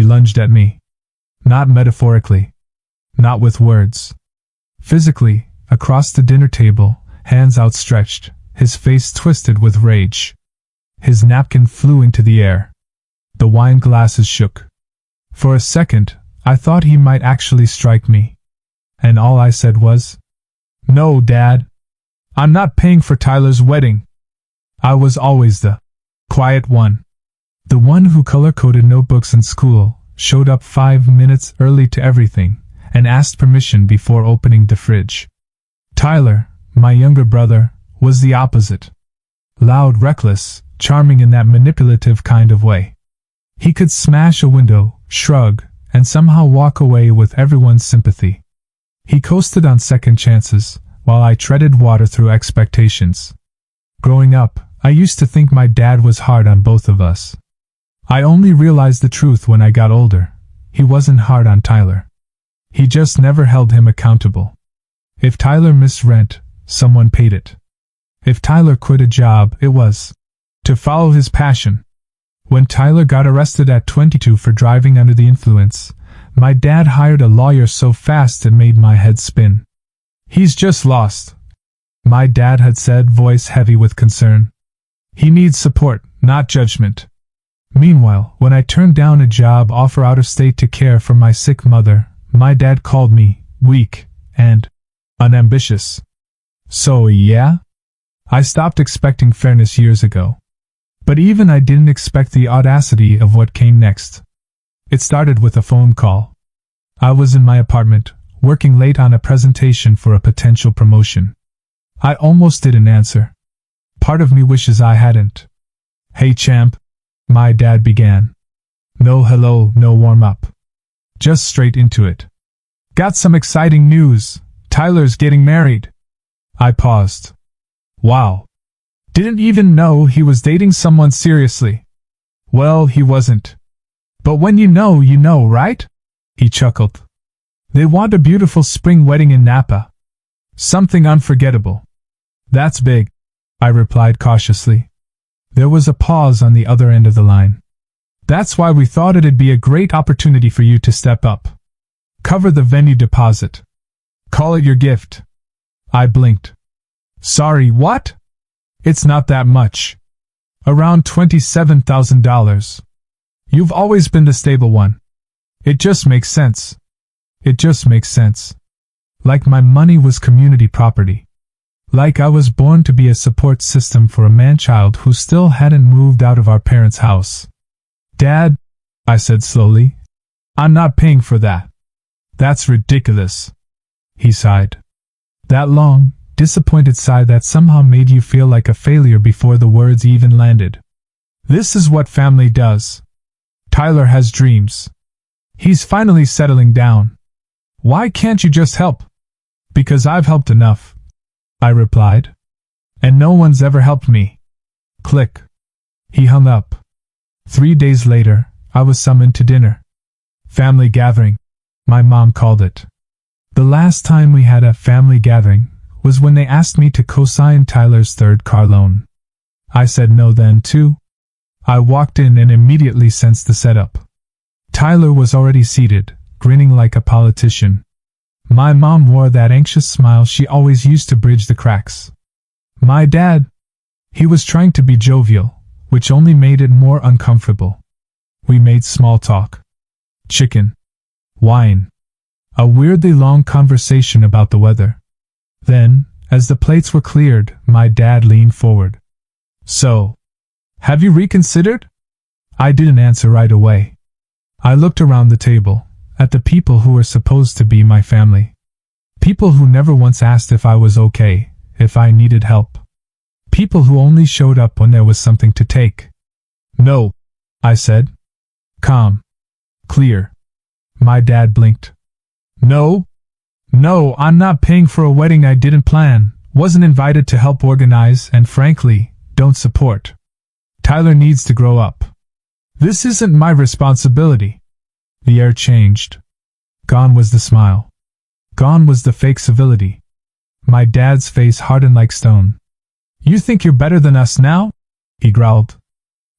lunged at me. Not metaphorically. Not with words. Physically, across the dinner table, hands outstretched, his face twisted with rage. His napkin flew into the air. The wine glasses shook. For a second, I thought he might actually strike me. And all I said was, "No, Dad. I'm not paying for Tyler's wedding." I was always the quiet one. The one who color-coded notebooks in school, showed up 5 minutes early to everything, and asked permission before opening the fridge. Tyler, my younger brother, was the opposite. Loud, reckless, charming in that manipulative kind of way. He could smash a window, shrug, and somehow walk away with everyone's sympathy. He coasted on second chances, while I treaded water through expectations. Growing up, I used to think my dad was hard on both of us. I only realized the truth when I got older. He wasn't hard on Tyler. He just never held him accountable. If Tyler missed rent, someone paid it. If Tyler quit a job, it was to follow his passion. When Tyler got arrested at 22 for driving under the influence, my dad hired a lawyer so fast it made my head spin. "He's just lost," my dad had said, voice heavy with concern. "He needs support, not judgment." Meanwhile, when I turned down a job offer out of state to care for my sick mother, my dad called me weak and unambitious. So yeah, I stopped expecting fairness years ago. But even I didn't expect the audacity of what came next. It started with a phone call. I was in my apartment, working late on a presentation for a potential promotion. I almost didn't answer. Part of me wishes I hadn't. "Hey champ," my dad began. No hello, no warm-up. Just straight into it. "Got some exciting news. Tyler's getting married." I paused. Wow. Didn't even know he was dating someone seriously. Well, he wasn't. But when you know, right? He chuckled. "They want a beautiful spring wedding in Napa. Something unforgettable." "That's big," I replied cautiously. There was a pause on the other end of the line. "That's why we thought it'd be a great opportunity for you to step up. Cover the venue deposit. Call it your gift." I blinked. "Sorry, what?" "It's not that much. Around $27,000. You've always been the stable one. It just makes sense. It just makes sense. Like my money was community property. Like I was born to be a support system for a man-child who still hadn't moved out of our parents' house." "Dad," I said slowly, "I'm not paying for that." "That's ridiculous." He sighed. That long, disappointed sigh that somehow made you feel like a failure before the words even landed. "This is what family does. Tyler has dreams. He's finally settling down. Why can't you just help?" "Because I've helped enough," I replied. "And no one's ever helped me." Click. He hung up. 3 days later, I was summoned to dinner. Family gathering, my mom called it. The last time we had a family gathering was when they asked me to co-sign Tyler's third car loan. I said no then too. I walked in and immediately sensed the setup. Tyler was already seated, grinning like a politician. My mom wore that anxious smile she always used to bridge the cracks. My dad, he was trying to be jovial, which only made it more uncomfortable. We made small talk. Chicken. Wine. A weirdly long conversation about the weather. Then, as the plates were cleared, my dad leaned forward. "So, have you reconsidered?" I didn't answer right away. I looked around the table, at the people who were supposed to be my family. People who never once asked if I was okay, if I needed help. People who only showed up when there was something to take. "No," I said. Calm. Clear. My dad blinked. No, I'm not paying for a wedding I didn't plan, wasn't invited to help organize, and frankly, don't support. Tyler needs to grow up. This isn't my responsibility." The air changed. Gone was the smile. Gone was the fake civility. My dad's face hardened like stone. "You think you're better than us now?" he growled.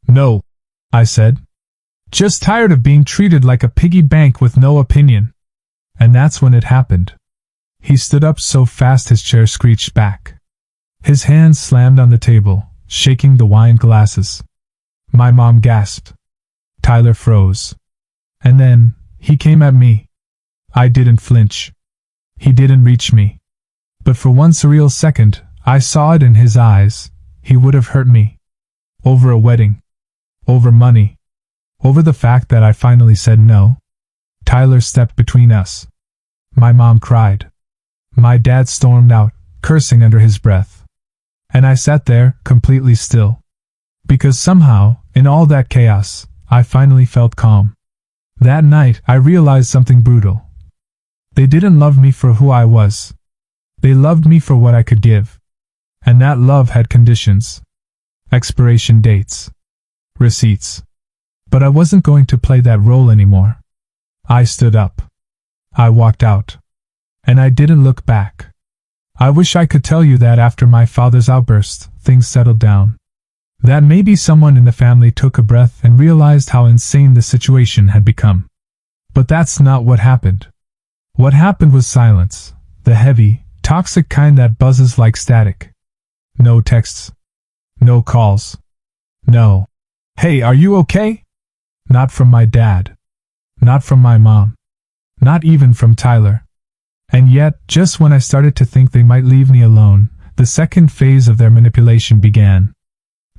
"No," I said. Just tired of being treated like a piggy bank with no opinion. And that's when it happened. He stood up so fast his chair screeched back. His hands slammed on the table, shaking the wine glasses. My mom gasped. Tyler froze. And then, he came at me. I didn't flinch. He didn't reach me. But for one surreal second, I saw it in his eyes. He would have hurt me. Over a wedding. Over money. Over the fact that I finally said no. Tyler stepped between us. My mom cried. My dad stormed out, cursing under his breath. And I sat there, completely still. Because somehow, in all that chaos, I finally felt calm. That night, I realized something brutal. They didn't love me for who I was. They loved me for what I could give. And that love had conditions. Expiration dates. Receipts. But I wasn't going to play that role anymore. I stood up. I walked out. And I didn't look back. I wish I could tell you that after my father's outburst, things settled down. That maybe someone in the family took a breath and realized how insane the situation had become. But that's not what happened. What happened was silence, the heavy, toxic kind that buzzes like static. No texts. No calls. No. Hey, are you okay? Not from my dad. Not from my mom. Not even from Tyler. And yet, just when I started to think they might leave me alone, the second phase of their manipulation began.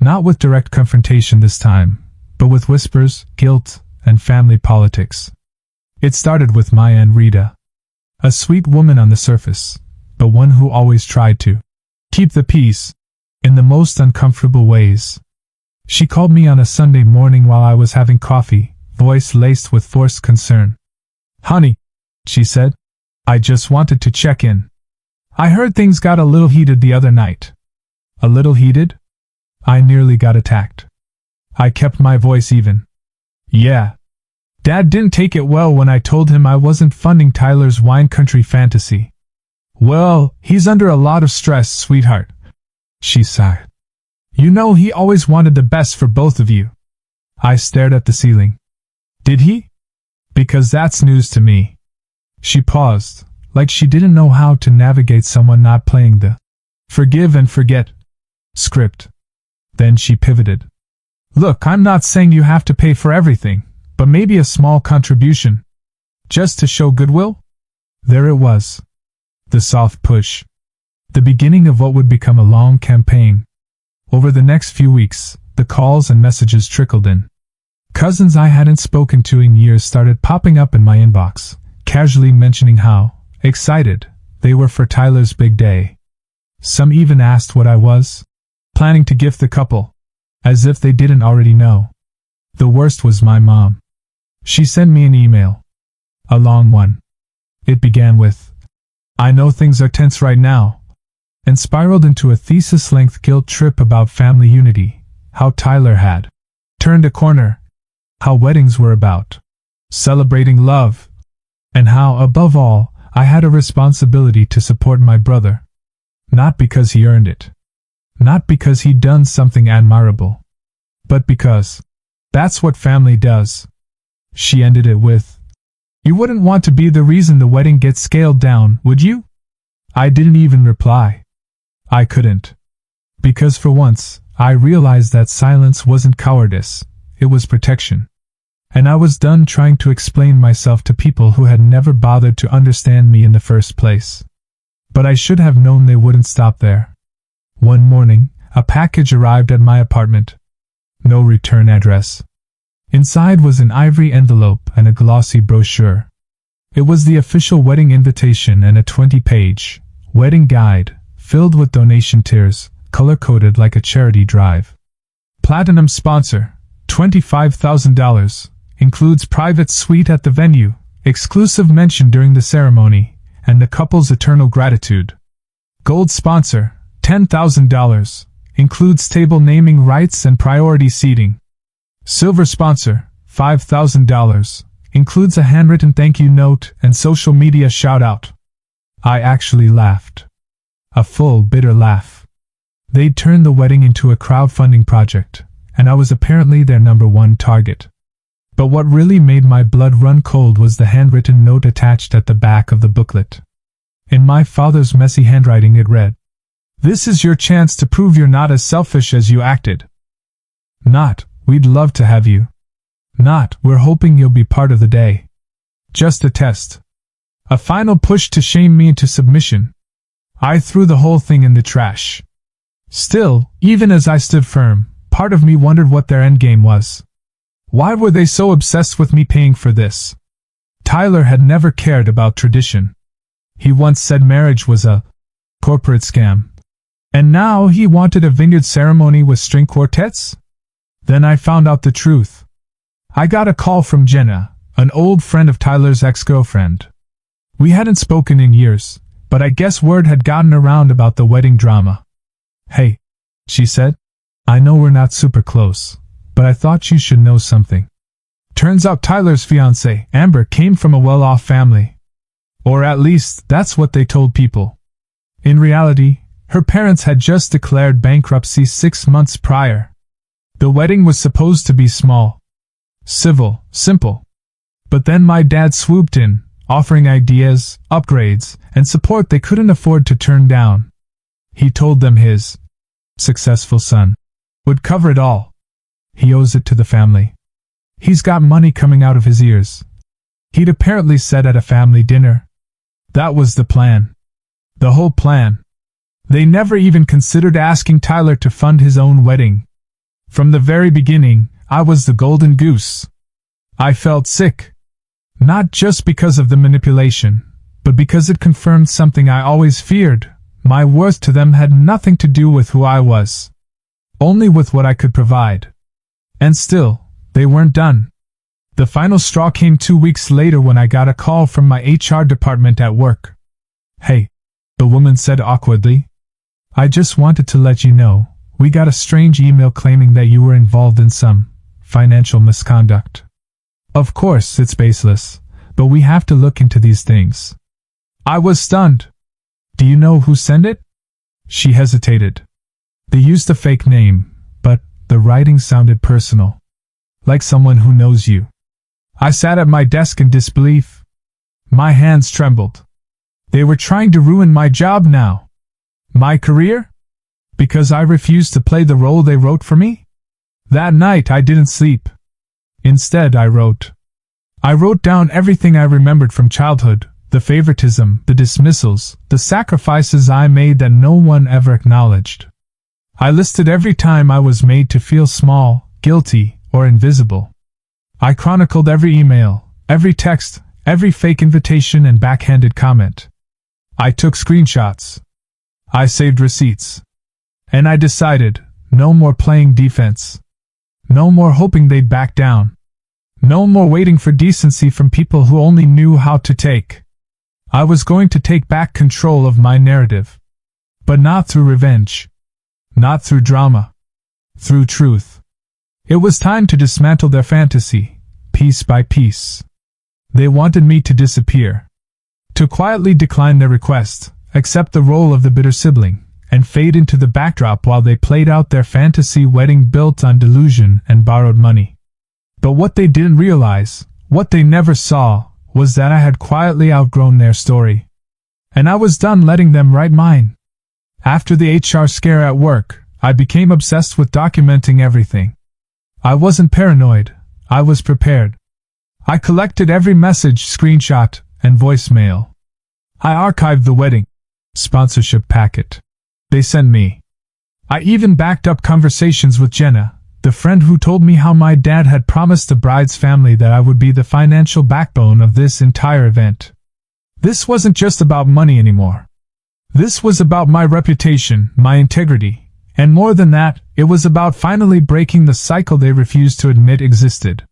Not with direct confrontation this time, but with whispers, guilt, and family politics. It started with my Aunt Rita. A sweet woman on the surface, but one who always tried to keep the peace, in the most uncomfortable ways. She called me on a Sunday morning while I was having coffee, voice laced with forced concern. "Honey," she said, "I just wanted to check in. I heard things got a little heated the other night." A little heated? I nearly got attacked. I kept my voice even. "Yeah. Dad didn't take it well when I told him I wasn't funding Tyler's wine country fantasy." "Well, he's under a lot of stress, sweetheart," she sighed. "You know he always wanted the best for both of you." I stared at the ceiling. "Did he? Because that's news to me." She paused, like she didn't know how to navigate someone not playing the forgive and forget script. Then she pivoted. "Look, I'm not saying you have to pay for everything, but maybe a small contribution. Just to show goodwill?" There it was. The soft push. The beginning of what would become a long campaign. Over the next few weeks, the calls and messages trickled in. Cousins I hadn't spoken to in years started popping up in my inbox, casually mentioning how excited they were for Tyler's big day. Some even asked what I was planning to gift the couple, as if they didn't already know. The worst was my mom. She sent me an email. A long one. It began with, "I know things are tense right now," and spiraled into a thesis-length guilt trip about family unity, how Tyler had turned a corner, how weddings were about celebrating love, and how, above all, I had a responsibility to support my brother. Not because he earned it. Not because he'd done something admirable. But because that's what family does. She ended it with, "You wouldn't want to be the reason the wedding gets scaled down, would you?" I didn't even reply. I couldn't. Because for once, I realized that silence wasn't cowardice, it was protection. And I was done trying to explain myself to people who had never bothered to understand me in the first place. But I should have known they wouldn't stop there. One morning, a package arrived at my apartment. No return address. Inside was an ivory envelope and a glossy brochure. It was the official wedding invitation and a 20-page wedding guide, filled with donation tiers, color-coded like a charity drive. Platinum sponsor, $25,000, includes private suite at the venue, exclusive mention during the ceremony, and the couple's eternal gratitude. Gold sponsor, $10,000, includes table naming rights and priority seating. Silver sponsor, $5,000, includes a handwritten thank you note and social media shout-out. I actually laughed. A full, bitter laugh. They'd turned the wedding into a crowdfunding project, and I was apparently their #1 target. But what really made my blood run cold was the handwritten note attached at the back of the booklet. In my father's messy handwriting it read, "This is your chance to prove you're not as selfish as you acted." Not, "We'd love to have you." Not, "We're hoping you'll be part of the day." Just a test. A final push to shame me into submission. I threw the whole thing in the trash. Still, even as I stood firm, part of me wondered what their endgame was. Why were they so obsessed with me paying for this? Tyler had never cared about tradition. He once said marriage was a corporate scam. And now he wanted a vineyard ceremony with string quartets? Then I found out the truth. I got a call from Jenna, an old friend of Tyler's ex-girlfriend. We hadn't spoken in years, but I guess word had gotten around about the wedding drama. "Hey," she said, "I know we're not super close, but I thought you should know something. Turns out Tyler's fiancée, Amber, came from a well-off family. Or at least, that's what they told people. In reality, her parents had just declared bankruptcy 6 months prior. The wedding was supposed to be small, civil, simple. But then my dad swooped in, offering ideas, upgrades, and support they couldn't afford to turn down. He told them his successful son would cover it all. He owes it to the family. He's got money coming out of his ears. He'd apparently said at a family dinner. That was the plan. The whole plan. They never even considered asking Tyler to fund his own wedding. From the very beginning, I was the golden goose. I felt sick. Not just because of the manipulation, but because it confirmed something I always feared. My worth to them had nothing to do with who I was. Only with what I could provide. And still, they weren't done. The final straw came 2 weeks later when I got a call from my HR department at work. "Hey," the woman said awkwardly. "I just wanted to let you know, we got a strange email claiming that you were involved in some financial misconduct. Of course, it's baseless, but we have to look into these things." I was stunned. "Do you know who sent it?" She hesitated. They used a fake name, but the writing sounded personal. Like someone who knows you. I sat at my desk in disbelief. My hands trembled. They were trying to ruin my job now. My career? Because I refused to play the role they wrote for me? That night I didn't sleep. Instead I wrote. I wrote down everything I remembered from childhood, the favoritism, the dismissals, the sacrifices I made that no one ever acknowledged. I listed every time I was made to feel small, guilty, or invisible. I chronicled every email, every text, every fake invitation and backhanded comment. I took screenshots. I saved receipts. And I decided, no more playing defense. No more hoping they'd back down. No more waiting for decency from people who only knew how to take. I was going to take back control of my narrative. But not through revenge. Not through drama. Through truth. It was time to dismantle their fantasy, piece by piece. They wanted me to disappear. To quietly decline their request, accept the role of the bitter sibling, and fade into the backdrop while they played out their fantasy wedding built on delusion and borrowed money. But what they didn't realize, what they never saw, was that I had quietly outgrown their story. And I was done letting them write mine. After the HR scare at work, I became obsessed with documenting everything. I wasn't paranoid, I was prepared. I collected every message, screenshot, and voicemail. I archived the wedding sponsorship packet they sent me. I even backed up conversations with Jenna, the friend who told me how my dad had promised the bride's family that I would be the financial backbone of this entire event. This wasn't just about money anymore. This was about my reputation, my integrity, and more than that, it was about finally breaking the cycle they refused to admit existed.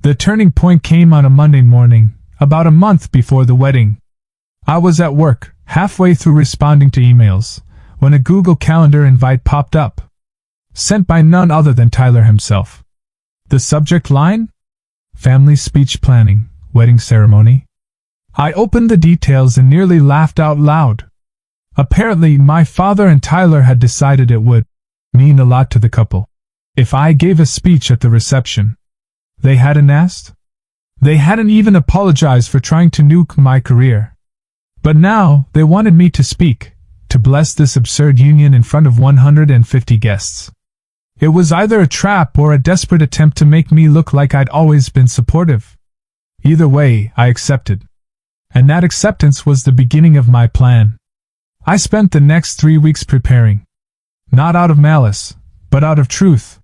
The turning point came on a Monday morning, about a month before the wedding. I was at work, halfway through responding to emails, when a Google Calendar invite popped up. Sent by none other than Tyler himself. The subject line? Family speech planning, wedding ceremony. I opened the details and nearly laughed out loud. Apparently, my father and Tyler had decided it would mean a lot to the couple if I gave a speech at the reception. They hadn't asked? They hadn't even apologized for trying to nuke my career. But now, they wanted me to speak, to bless this absurd union in front of 150 guests. It was either a trap or a desperate attempt to make me look like I'd always been supportive. Either way, I accepted. And that acceptance was the beginning of my plan. I spent the next 3 weeks preparing. Not out of malice, but out of truth.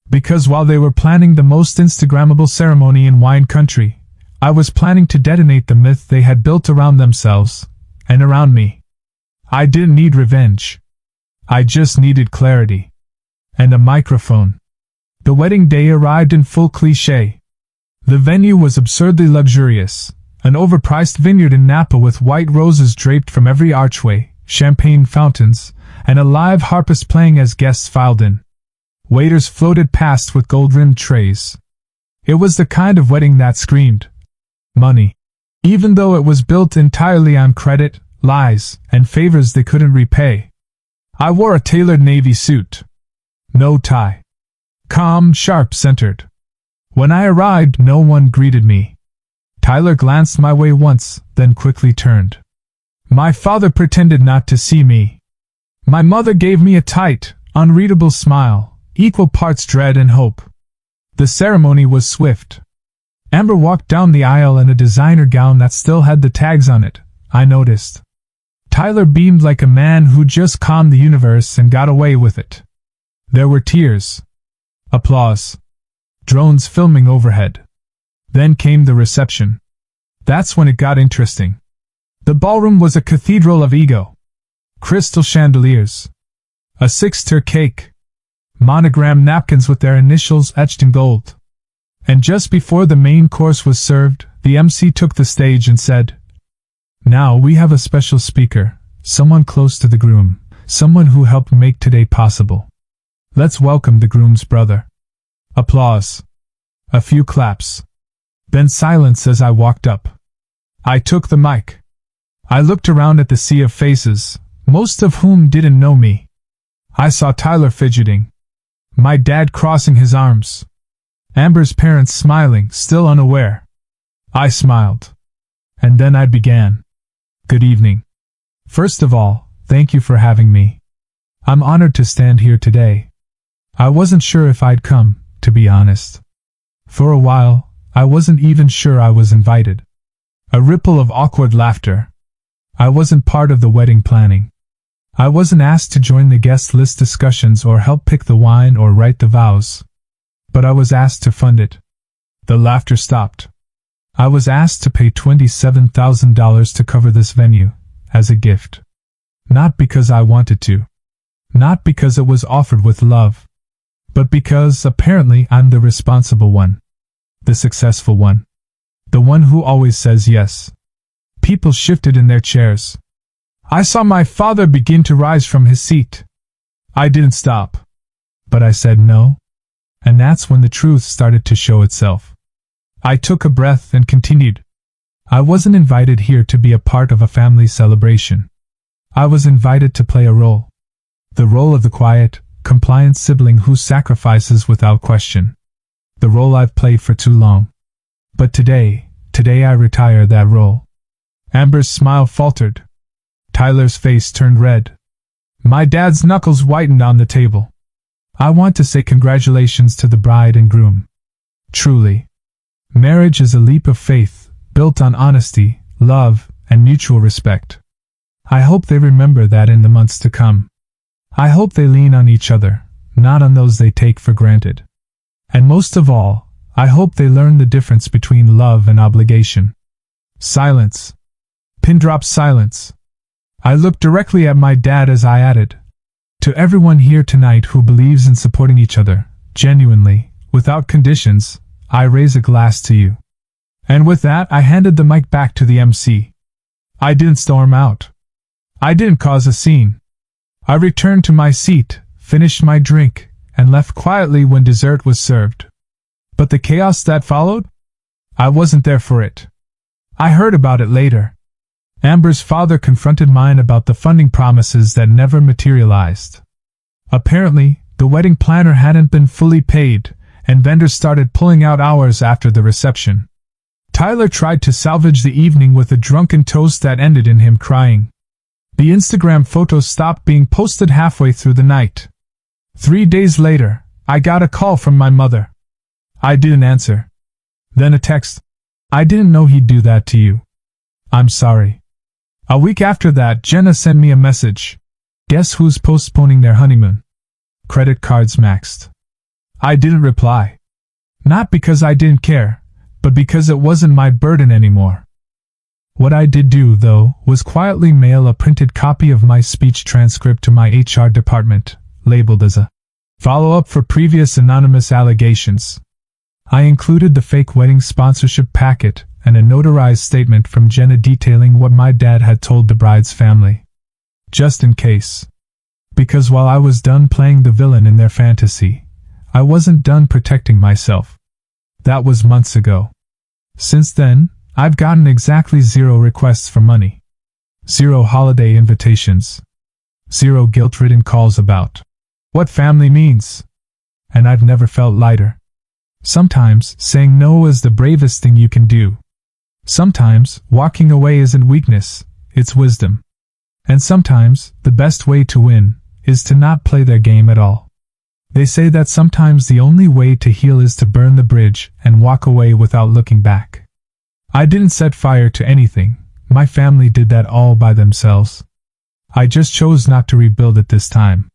Because while they were planning the most Instagrammable ceremony in wine country, I was planning to detonate the myth they had built around themselves, and around me. I didn't need revenge. I just needed clarity. And a microphone. The wedding day arrived in full cliché. The venue was absurdly luxurious, an overpriced vineyard in Napa with white roses draped from every archway, champagne fountains, and a live harpist playing as guests filed in. Waiters floated past with gold-rimmed trays. It was the kind of wedding that screamed money. Even though it was built entirely on credit, lies, and favors they couldn't repay. I wore a tailored navy suit. No tie. Calm, sharp-centered. When I arrived, no one greeted me. Tyler glanced my way once, then quickly turned. My father pretended not to see me. My mother gave me a tight, unreadable smile, equal parts dread and hope. The ceremony was swift. Amber walked down the aisle in a designer gown that still had the tags on it, I noticed. Tyler beamed like a man who just calmed the universe and got away with it. There were tears. Applause. Drones filming overhead. Then came the reception. That's when it got interesting. The ballroom was a cathedral of ego. Crystal chandeliers. A 6-tier cake. Monogram napkins with their initials etched in gold. And just before the main course was served, the MC took the stage and said, "Now we have a special speaker, someone close to the groom, someone who helped make today possible. Let's welcome the groom's brother." Applause. A few claps. Then silence as I walked up. I took the mic. I looked around at the sea of faces, most of whom didn't know me. I saw Tyler fidgeting. My dad crossing his arms. Amber's parents smiling, still unaware. I smiled. And then I began. Good evening. First of all, thank you for having me. I'm honored to stand here today. I wasn't sure if I'd come, to be honest. For a while, I wasn't even sure I was invited. A ripple of awkward laughter. I wasn't part of the wedding planning. I wasn't asked to join the guest list discussions or help pick the wine or write the vows. But I was asked to fund it. The laughter stopped. I was asked to pay $27,000 to cover this venue, as a gift. Not because I wanted to. Not because it was offered with love. But because, apparently, I'm the responsible one. The successful one. The one who always says yes. People shifted in their chairs. I saw my father begin to rise from his seat. I didn't stop. But I said no. And that's when the truth started to show itself. I took a breath and continued. I wasn't invited here to be a part of a family celebration. I was invited to play a role. The role of the quiet, compliant sibling who sacrifices without question. The role I've played for too long. But today I retire that role. Amber's smile faltered. Tyler's face turned red. My dad's knuckles whitened on the table. I want to say congratulations to the bride and groom. Truly. Marriage is a leap of faith, built on honesty, love, and mutual respect. I hope they remember that in the months to come. I hope they lean on each other, not on those they take for granted. And most of all, I hope they learn the difference between love and obligation. Silence. Pin drop silence. I looked directly at my dad as I added, to everyone here tonight who believes in supporting each other, genuinely, without conditions, I raise a glass to you. And with that, I handed the mic back to the MC. I didn't storm out. I didn't cause a scene. I returned to my seat, finished my drink, and left quietly when dessert was served. But the chaos that followed? I wasn't there for it. I heard about it later. Amber's father confronted mine about the funding promises that never materialized. Apparently, the wedding planner hadn't been fully paid, and vendors started pulling out hours after the reception. Tyler tried to salvage the evening with a drunken toast that ended in him crying. The Instagram photos stopped being posted halfway through the night. 3 days later, I got a call from my mother. I didn't answer. Then a text. I didn't know he'd do that to you. I'm sorry. A week after that, Jenna sent me a message. Guess who's postponing their honeymoon? Credit cards maxed. I didn't reply. Not because I didn't care, but because it wasn't my burden anymore. What I did do, though, was quietly mail a printed copy of my speech transcript to my HR department, labeled as a follow-up for previous anonymous allegations. I included the fake wedding sponsorship packet and a notarized statement from Jenna detailing what my dad had told the bride's family. Just in case. Because while I was done playing the villain in their fantasy, I wasn't done protecting myself. That was months ago. Since then, I've gotten exactly 0 requests for money. 0 holiday invitations. 0 guilt-ridden calls about what family means. And I've never felt lighter. Sometimes, saying no is the bravest thing you can do. Sometimes, walking away isn't weakness, it's wisdom. And sometimes, the best way to win is to not play their game at all. They say that sometimes the only way to heal is to burn the bridge and walk away without looking back. I didn't set fire to anything, my family did that all by themselves. I just chose not to rebuild it this time.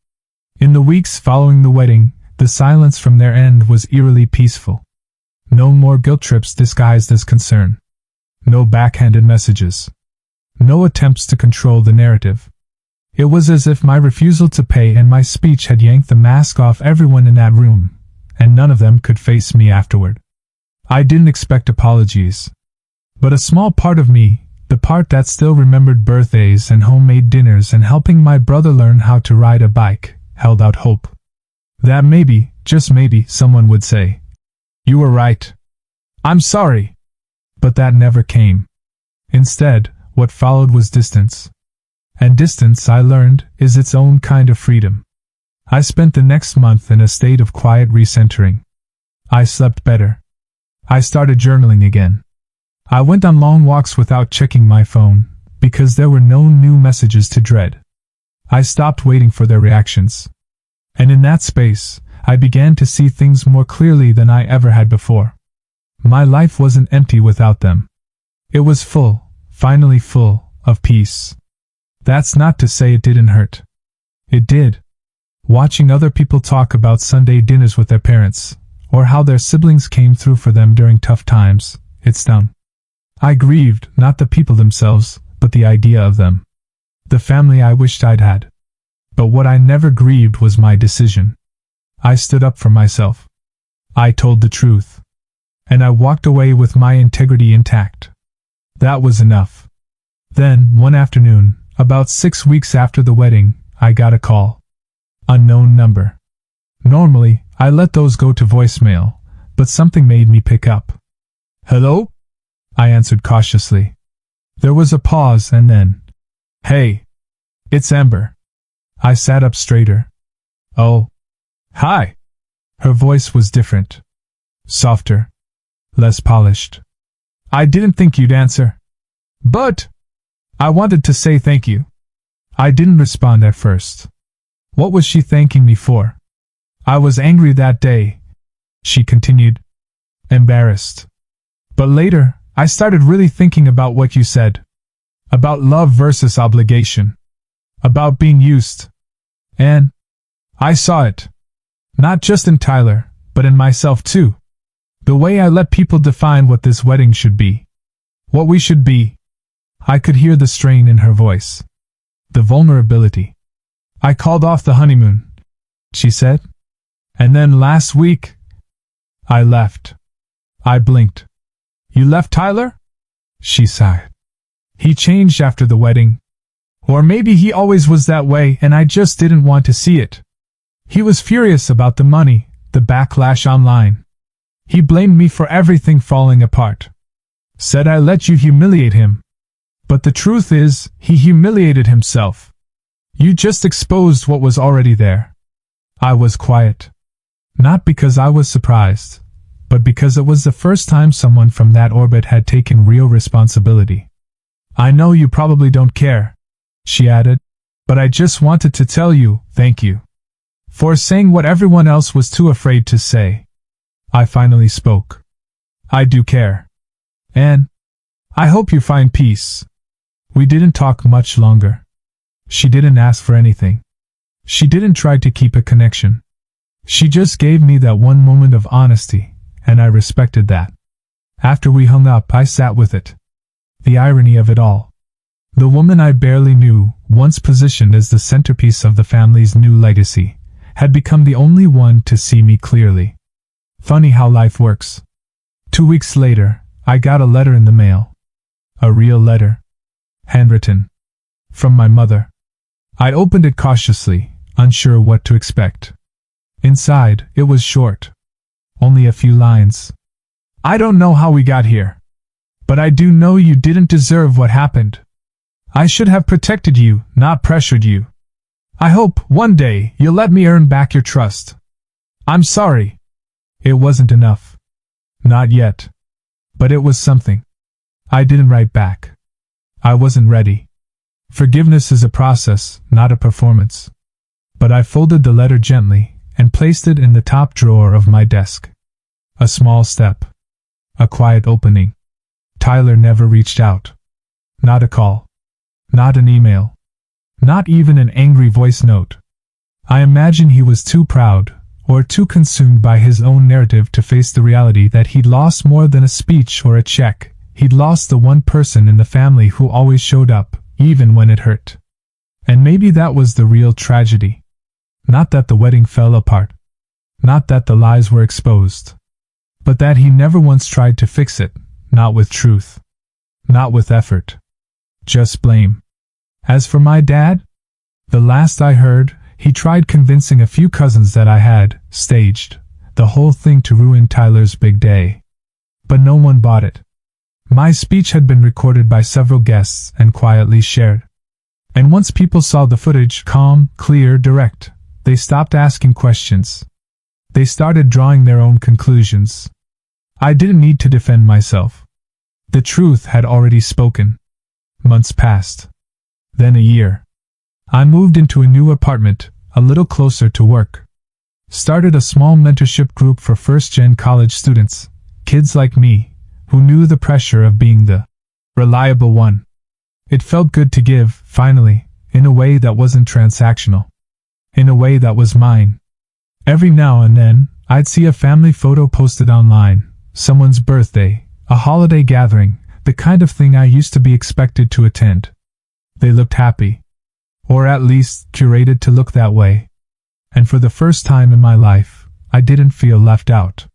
In the weeks following the wedding, the silence from their end was eerily peaceful. No more guilt trips disguised as concern. No backhanded messages. No attempts to control the narrative. It was as if my refusal to pay and my speech had yanked the mask off everyone in that room, and none of them could face me afterward. I didn't expect apologies. But a small part of me, the part that still remembered birthdays and homemade dinners and helping my brother learn how to ride a bike, held out hope. That maybe, just maybe, someone would say, "You were right. I'm sorry." But that never came. Instead, what followed was distance. And distance, I learned, is its own kind of freedom. I spent the next month in a state of quiet recentering. I slept better. I started journaling again. I went on long walks without checking my phone, because there were no new messages to dread. I stopped waiting for their reactions. And in that space, I began to see things more clearly than I ever had before. My life wasn't empty without them. It was full, finally full, of peace. That's not to say it didn't hurt. It did. Watching other people talk about Sunday dinners with their parents, or how their siblings came through for them during tough times, it stung. I grieved, not the people themselves, but the idea of them. The family I wished I'd had. But what I never grieved was my decision. I stood up for myself. I told the truth. And I walked away with my integrity intact. That was enough. Then, one afternoon, about 6 weeks after the wedding, I got a call. Unknown number. Normally, I let those go to voicemail, but something made me pick up. "Hello?" I answered cautiously. There was a pause and then, "Hey, it's Amber." I sat up straighter. "Oh, hi." Her voice was different. Softer. Less polished. "I didn't think you'd answer. But I wanted to say thank you." I didn't respond at first. What was she thanking me for? "I was angry that day," she continued. Embarrassed. "But later, I started really thinking about what you said. About love versus obligation. About being used. And I saw it. Not just in Tyler, but in myself too. The way I let people define what this wedding should be. What we should be." I could hear the strain in her voice. The vulnerability. "I called off the honeymoon," she said. "And then last week, I left." I blinked. "You left Tyler?" She sighed. "He changed after the wedding. Or maybe he always was that way and I just didn't want to see it. He was furious about the money, the backlash online. He blamed me for everything falling apart. Said I let you humiliate him. But the truth is, he humiliated himself. You just exposed what was already there." I was quiet. Not because I was surprised, but because it was the first time someone from that orbit had taken real responsibility. "I know you probably don't care," she added, "but I just wanted to tell you, thank you for saying what everyone else was too afraid to say." I finally spoke. "I do care. And I hope you find peace." We didn't talk much longer. She didn't ask for anything. She didn't try to keep a connection. She just gave me that one moment of honesty, and I respected that. After we hung up, I sat with it. The irony of it all. The woman I barely knew, once positioned as the centerpiece of the family's new legacy, had become the only one to see me clearly. Funny how life works. 2 weeks later, I got a letter in the mail. A real letter. Handwritten. From my mother. I opened it cautiously, unsure what to expect. Inside, it was short. Only a few lines. "I don't know how we got here. But I do know you didn't deserve what happened. I should have protected you, not pressured you. I hope, one day, you'll let me earn back your trust. I'm sorry." It wasn't enough. Not yet. But it was something. I didn't write back. I wasn't ready. Forgiveness is a process, not a performance. But I folded the letter gently and placed it in the top drawer of my desk. A small step. A quiet opening. Tyler never reached out. Not a call. Not an email. Not even an angry voice note. I imagine he was too proud, or too consumed by his own narrative to face the reality that he'd lost more than a speech or a check. He'd lost the one person in the family who always showed up, even when it hurt. And maybe that was the real tragedy. Not that the wedding fell apart. Not that the lies were exposed. But that he never once tried to fix it, not with truth. Not with effort. Just blame. As for my dad, the last I heard, he tried convincing a few cousins that I had staged the whole thing to ruin Tyler's big day. But no one bought it. My speech had been recorded by several guests and quietly shared. And once people saw the footage, calm, clear, direct, they stopped asking questions. They started drawing their own conclusions. I didn't need to defend myself. The truth had already spoken. Months passed. Then a year. I moved into a new apartment, a little closer to work. Started a small mentorship group for first-gen college students, kids like me, who knew the pressure of being the reliable one. It felt good to give, finally, in a way that wasn't transactional. In a way that was mine. Every now and then, I'd see a family photo posted online, someone's birthday, a holiday gathering, the kind of thing I used to be expected to attend. They looked happy. Or at least curated to look that way. And for the first time in my life, I didn't feel left out.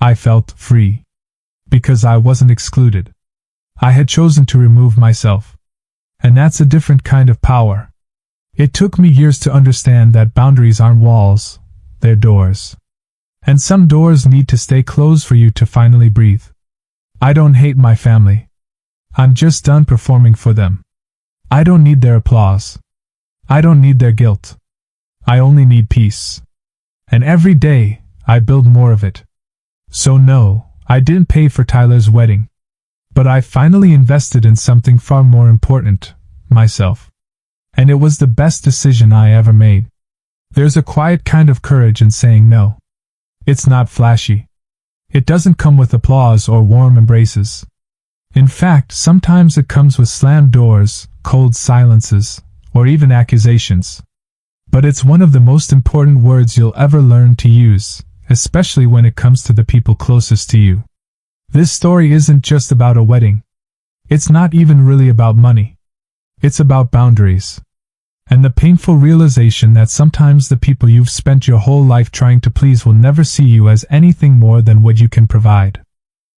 I felt free. Because I wasn't excluded. I had chosen to remove myself. And that's a different kind of power. It took me years to understand that boundaries aren't walls, they're doors. And some doors need to stay closed for you to finally breathe. I don't hate my family. I'm just done performing for them. I don't need their applause. I don't need their guilt. I only need peace. And every day, I build more of it. So no, I didn't pay for Tyler's wedding. But I finally invested in something far more important, myself. And it was the best decision I ever made. There's a quiet kind of courage in saying no. It's not flashy. It doesn't come with applause or warm embraces. In fact, sometimes it comes with slammed doors, cold silences, or even accusations. But it's one of the most important words you'll ever learn to use, especially when it comes to the people closest to you. This story isn't just about a wedding. It's not even really about money. It's about boundaries. And the painful realization that sometimes the people you've spent your whole life trying to please will never see you as anything more than what you can provide.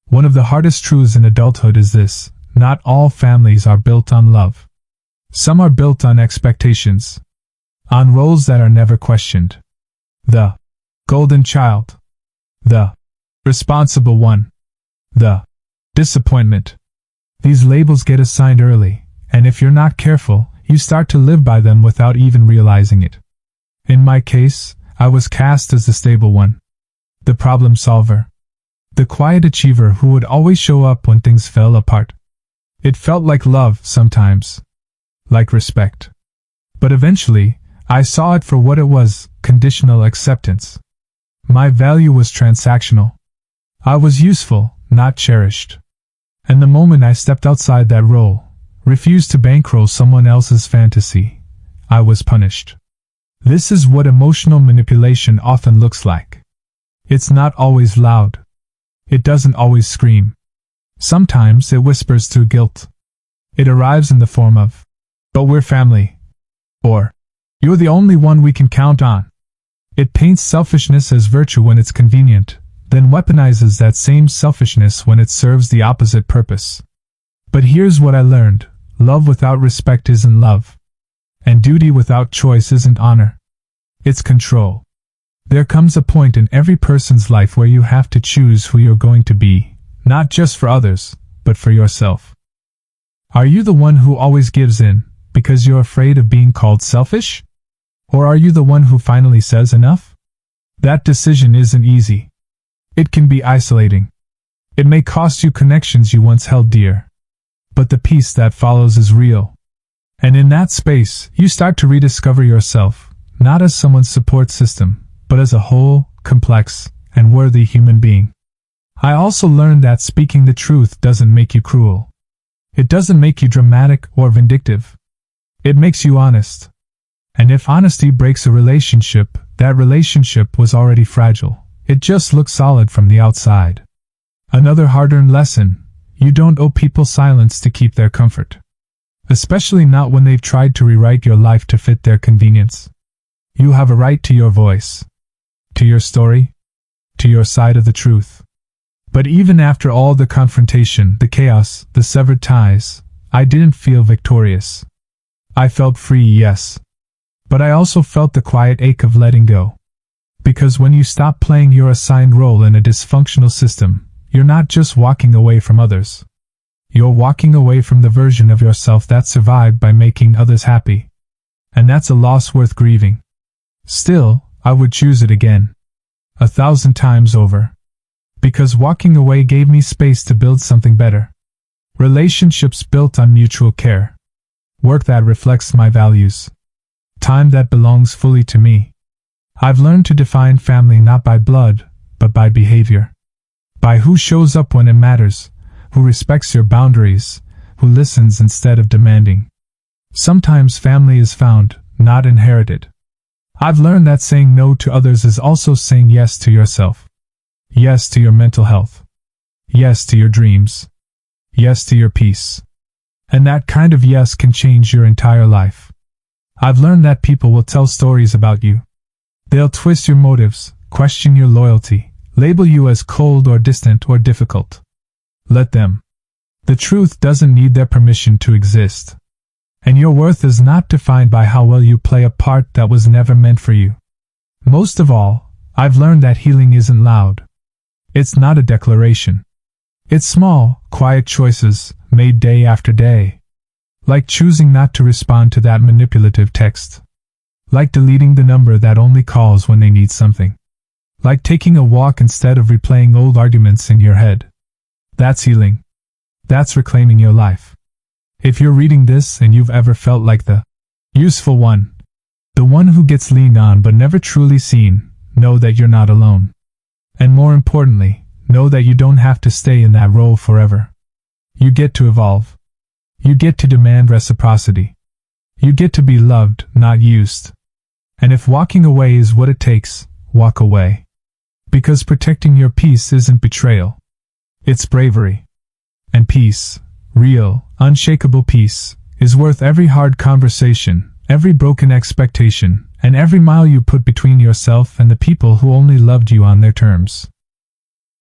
One of the hardest truths in adulthood is this: not all families are built on love. Some are built on expectations. On roles that are never questioned. The golden child. The responsible one. The disappointment. These labels get assigned early, and if you're not careful, you start to live by them without even realizing it. In my case, I was cast as the stable one, The problem solver. The quiet achiever who would always show up when things fell apart. It felt like love sometimes. Like respect. But eventually, I saw it for what it was, conditional acceptance. My value was transactional. I was useful, not cherished. And the moment I stepped outside that role, refused to bankroll someone else's fantasy, I was punished. This is what emotional manipulation often looks like. It's not always loud. It doesn't always scream. Sometimes it whispers through guilt. It arrives in the form of, "But we're family." Or, "You're the only one we can count on." It paints selfishness as virtue when it's convenient, then weaponizes that same selfishness when it serves the opposite purpose. But here's what I learned. Love without respect isn't love. And duty without choice isn't honor. It's control. There comes a point in every person's life where you have to choose who you're going to be, not just for others, but for yourself. Are you the one who always gives in, because you're afraid of being called selfish? Or are you the one who finally says enough? That decision isn't easy. It can be isolating. It may cost you connections you once held dear. But the peace that follows is real. And in that space, you start to rediscover yourself, not as someone's support system, but as a whole, complex, and worthy human being. I also learned that speaking the truth doesn't make you cruel. It doesn't make you dramatic or vindictive. It makes you honest. And if honesty breaks a relationship, that relationship was already fragile. It just looks solid from the outside. Another hard-earned lesson: you don't owe people silence to keep their comfort. Especially not when they've tried to rewrite your life to fit their convenience. You have a right to your voice. To your story. To your side of the truth. But even after all the confrontation, the chaos, the severed ties, I didn't feel victorious. I felt free, yes. But I also felt the quiet ache of letting go. Because when you stop playing your assigned role in a dysfunctional system, you're not just walking away from others. You're walking away from the version of yourself that survived by making others happy. And that's a loss worth grieving. Still, I would choose it again. 1,000 times over. Because walking away gave me space to build something better. Relationships built on mutual care. Work that reflects my values. Time that belongs fully to me. I've learned to define family not by blood, but by behavior. By who shows up when it matters, who respects your boundaries, who listens instead of demanding. Sometimes family is found, not inherited. I've learned that saying no to others is also saying yes to yourself. Yes to your mental health. Yes to your dreams. Yes to your peace. And that kind of yes can change your entire life. I've learned that people will tell stories about you. They'll twist your motives, question your loyalty, label you as cold or distant or difficult. Let them. The truth doesn't need their permission to exist. And your worth is not defined by how well you play a part that was never meant for you. Most of all, I've learned that healing isn't loud. It's not a declaration. It's small, quiet choices, made day after day. Like choosing not to respond to that manipulative text. Like deleting the number that only calls when they need something. Like taking a walk instead of replaying old arguments in your head. That's healing. That's reclaiming your life. If you're reading this and you've ever felt like the useful one, the one who gets leaned on but never truly seen, know that you're not alone. And more importantly, know that you don't have to stay in that role forever. You get to evolve. You get to demand reciprocity. You get to be loved, not used. And if walking away is what it takes, walk away. Because protecting your peace isn't betrayal. It's bravery. And peace, real, unshakable peace, is worth every hard conversation, every broken expectation, and every mile you put between yourself and the people who only loved you on their terms.